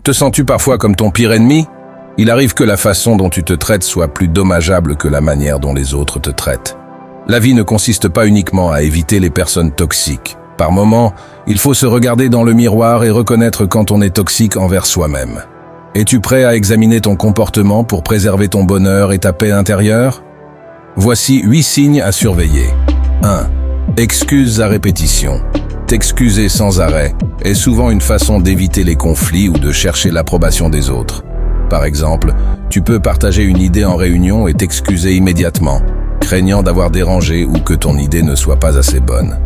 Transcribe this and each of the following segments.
Te sens-tu parfois comme ton pire ennemi? Il arrive que la façon dont tu te traites soit plus dommageable que la manière dont les autres te traitent. La vie ne consiste pas uniquement à éviter les personnes toxiques. Par moments, il faut se regarder dans le miroir et reconnaître quand on est toxique envers soi-même. Es-tu prêt à examiner ton comportement pour préserver ton bonheur et ta paix intérieure? Voici 8 signes à surveiller. 1. Excuses à répétition. T'excuser sans arrêt est souvent une façon d'éviter les conflits ou de chercher l'approbation des autres. Par exemple, tu peux partager une idée en réunion et t'excuser immédiatement, craignant d'avoir dérangé ou que ton idée ne soit pas assez bonne.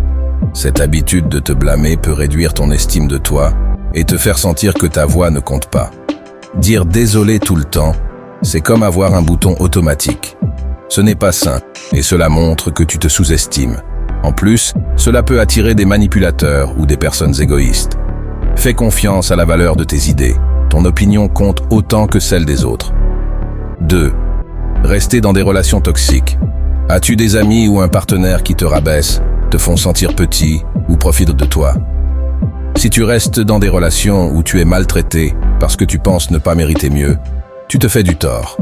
Cette habitude de te blâmer peut réduire ton estime de toi et te faire sentir que ta voix ne compte pas. Dire désolé tout le temps, c'est comme avoir un bouton automatique. Ce n'est pas sain et cela montre que tu te sous-estimes. En plus, cela peut attirer des manipulateurs ou des personnes égoïstes. Fais confiance à la valeur de tes idées. Ton opinion compte autant que celle des autres. 2. Rester dans des relations toxiques. As-tu des amis ou un partenaire qui te rabaissent, te font sentir petit ou profitent de toi? Si tu restes dans des relations où tu es maltraité parce que tu penses ne pas mériter mieux, tu te fais du tort.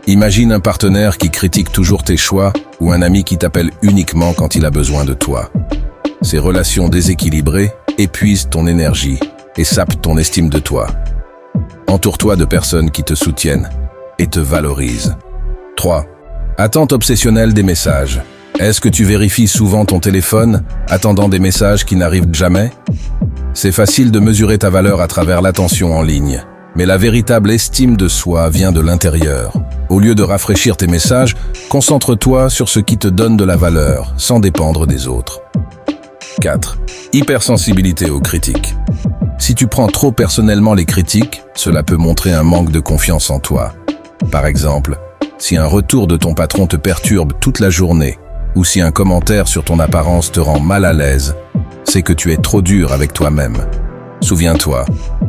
Imagine un partenaire qui critique toujours tes choix ou un ami qui t'appelle uniquement quand il a besoin de toi. Ces relations déséquilibrées épuisent ton énergie et sapent ton estime de toi. Entoure-toi de personnes qui te soutiennent et te valorisent. 3. Attente obsessionnelle des messages. Est-ce que tu vérifies souvent ton téléphone, attendant des messages qui n'arrivent jamais? C'est facile de mesurer ta valeur à travers l'attention en ligne, mais la véritable estime de soi vient de l'intérieur. Au lieu de rafraîchir tes messages, concentre-toi sur ce qui te donne de la valeur, sans dépendre des autres. 4. Hypersensibilité aux critiques. Si tu prends trop personnellement les critiques, cela peut montrer un manque de confiance en toi. Par exemple, si un retour de ton patron te perturbe toute la journée, ou si un commentaire sur ton apparence te rend mal à l'aise, c'est que tu es trop dur avec toi-même. Souviens-toi,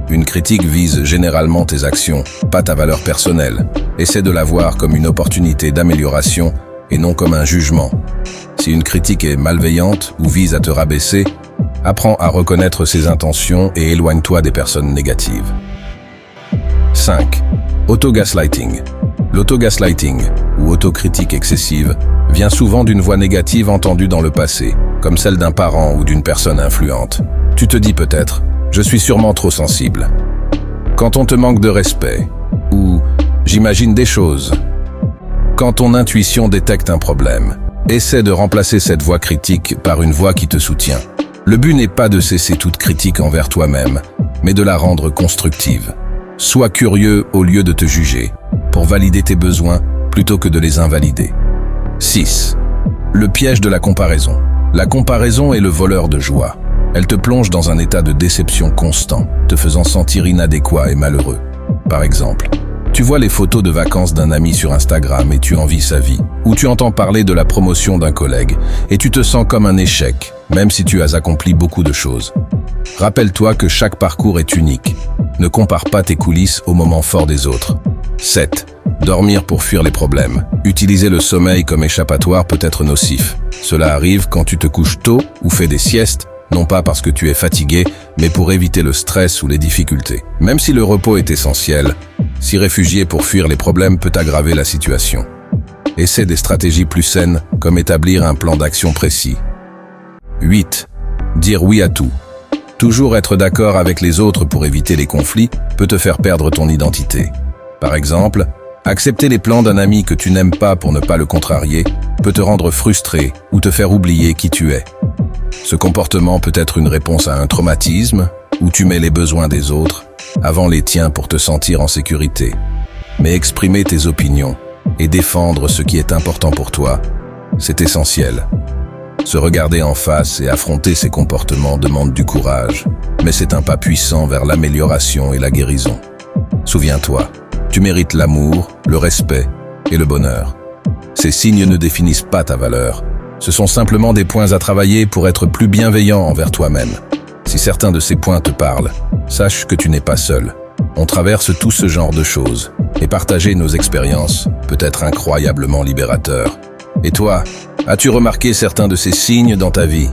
une critique vise généralement tes actions, pas ta valeur personnelle. Essaie de la voir comme une opportunité d'amélioration et non comme un jugement. Si une critique est malveillante ou vise à te rabaisser, apprends à reconnaître ses intentions et éloigne-toi des personnes négatives. 5. Autogaslighting. L'autogaslighting, ou autocritique excessive, vient souvent d'une voix négative entendue dans le passé, comme celle d'un parent ou d'une personne influente. Tu te dis peut-être « je suis sûrement trop sensible ». Quand on te manque de respect, ou « j'imagine des choses ». Quand ton intuition détecte un problème, essaie de remplacer cette voix critique par une voix qui te soutient. Le but n'est pas de cesser toute critique envers toi-même, mais de la rendre constructive. Sois curieux au lieu de te juger, pour valider tes besoins plutôt que de les invalider. 6. Le piège de la comparaison. La comparaison est le voleur de joie. Elle te plonge dans un état de déception constant, te faisant sentir inadéquat et malheureux. Par exemple, tu vois les photos de vacances d'un ami sur Instagram et tu envies sa vie, ou tu entends parler de la promotion d'un collègue et tu te sens comme un échec, même si tu as accompli beaucoup de choses. Rappelle-toi que chaque parcours est unique. Ne compare pas tes coulisses aux moments forts des autres. 7. Dormir pour fuir les problèmes. Utiliser le sommeil comme échappatoire peut être nocif. Cela arrive quand tu te couches tôt ou fais des siestes, non pas parce que tu es fatigué, mais pour éviter le stress ou les difficultés. Même si le repos est essentiel, s'y réfugier pour fuir les problèmes peut aggraver la situation. Essaie des stratégies plus saines, comme établir un plan d'action précis. 8. Dire oui à tout. Toujours être d'accord avec les autres pour éviter les conflits peut te faire perdre ton identité. Par exemple, accepter les plans d'un ami que tu n'aimes pas pour ne pas le contrarier peut te rendre frustré ou te faire oublier qui tu es. Ce comportement peut être une réponse à un traumatisme où tu mets les besoins des autres avant les tiens pour te sentir en sécurité. Mais exprimer tes opinions et défendre ce qui est important pour toi, c'est essentiel. Se regarder en face et affronter ces comportements demande du courage, mais c'est un pas puissant vers l'amélioration et la guérison. Souviens-toi, tu mérites l'amour, le respect et le bonheur. Ces signes ne définissent pas ta valeur. Ce sont simplement des points à travailler pour être plus bienveillant envers toi-même. Si certains de ces points te parlent, sache que tu n'es pas seul. On traverse tout ce genre de choses, et partager nos expériences peut être incroyablement libérateur. Et toi, as-tu remarqué certains de ces signes dans ta vie ?